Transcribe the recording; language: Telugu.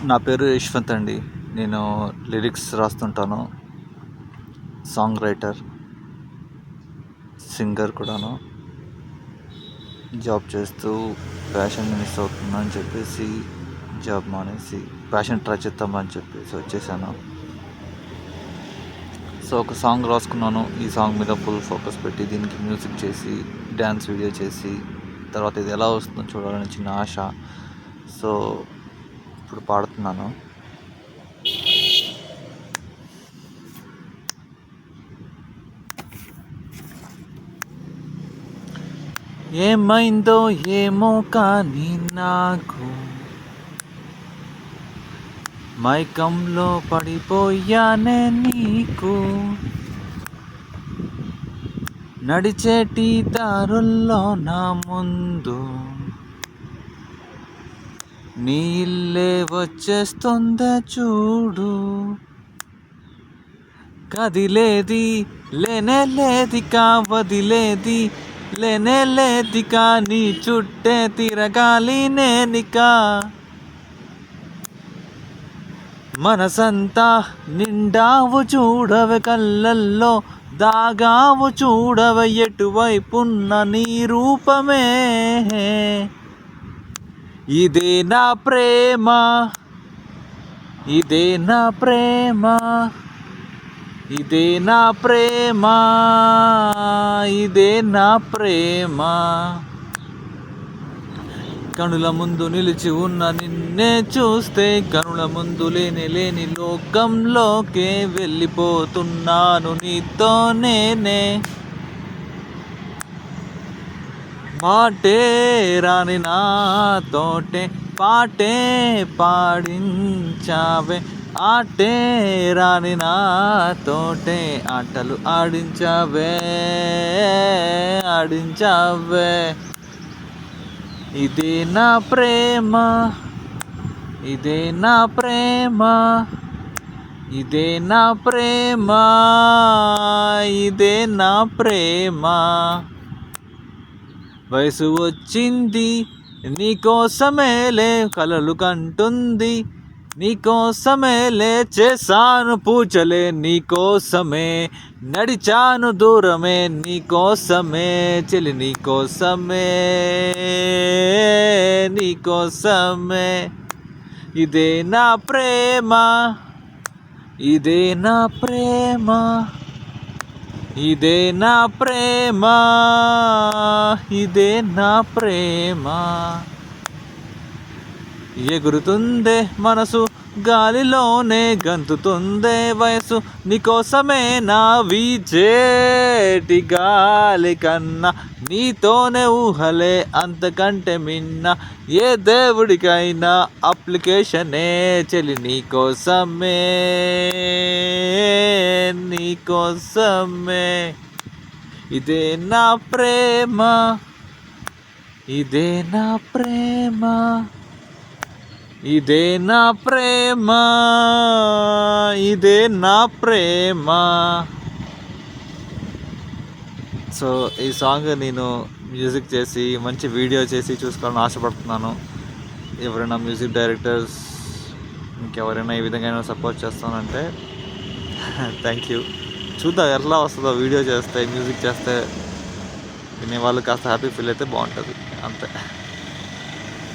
నా పేరు యశ్వంత్ అండి. నేను లిరిక్స్ రాస్తుంటాను. సాంగ్ రైటర్, సింగర్ కూడాను. జాబ్ చేస్తూ ప్యాషన్ మిస్ అవుతున్నా అని చెప్పేసి జాబ్ మానేసి ప్యాషన్ ట్రై చేద్దామని చెప్పేసి వచ్చేసాను. సో ఒక సాంగ్ రాసుకున్నాను. ఈ సాంగ్ మీద ఫుల్ ఫోకస్ పెట్టి దీనికి మ్యూజిక్ చేసి డ్యాన్స్ వీడియో చేసి తర్వాత ఇది ఎలా వస్తుందో చూడాలని చిన్న ఆశ. సో ఇప్పుడు పాడుతున్నాను. ఏమైందో ఏమో కానీ నాకు మైకంలో పడిపోయానే నీకు, నడిచేటి దారుల్లో నా ముందు నీ ఇల్లే వచ్చేస్తుందే చూడు, కదిలేది లేనే లేదికా, వదిలేది లేనే లేదికా, నీ చుట్టే తిరగాలి నేనికా, మనసంతా నిండావు చూడవే, కళ్ళల్లో దాగావు చూడవే, ఎటువైపున్న నీ రూపమే, ఇదే నా ప్రేమ, ఇదే నా ప్రేమ, ఇదే నా ప్రేమ, ఇదే నా ప్రేమ, కనుల ముందు నిలిచి ఉన్న నిన్నే చూస్తే కనుల ముందు లేని లోకంలోకే వెళ్ళిపోతున్నాను నీతో నేనే, మాటే రాని నాతోటే పాటే పాడించావే, ఆటే రాని నాతోటే ఆటలు ఆడించావే, ఆడించావే, ఇదే నా ప్రేమ, ఇదే నా ప్రేమ, ఇదే నా ప్రేమ, ఇదే నా ప్రేమ, వయసు వచ్చింది నీకోసమేలే కలలు కంటుంది, నీకోసమేలే చేశాను పూజలే, నీకోసమే నడిచాను దూరమే, నీకోసమే చెలి, నీకోసమే, నీకోసమే, ఇదే నా ప్రేమ, ఇదే నా ప్రేమ, ఇదే నా ప్రేమ, ఇదే నా ప్రేమ, ఎగురుతుందే మనసు గాలిలోనే గంతుతుందే వయసు, నీకోసమే నా వీచేటి గాలి కన్నా, నీతోనే ఊహలే అంతకంటే మిన్న, ఏ దేవుడికైనా అప్లికేషనే చెలి, నీకోసమే, నీకోసమే, ఇదే నా ప్రేమ, ఇదే నా ప్రేమ, ఇదే నా ప్రేమ, ఇదే నా ప్రేమ. సో ఈ సాంగ్ నేను మ్యూజిక్ చేసి మంచి వీడియో చేసి చూసుకోవాలని ఆశపడుతున్నాను. ఎవరైనా మ్యూజిక్ డైరెక్టర్స్ ఇంకెవరైనా ఈ విధంగా సపోర్ట్ చేస్తానంటే థ్యాంక్ యూ. చూద్దాం ఎలా వస్తుందో. వీడియో చేస్తే మ్యూజిక్ చేస్తే వినేవాళ్ళు కాస్త హ్యాపీ ఫీల్ అయితే బాగుంటుంది, అంతే.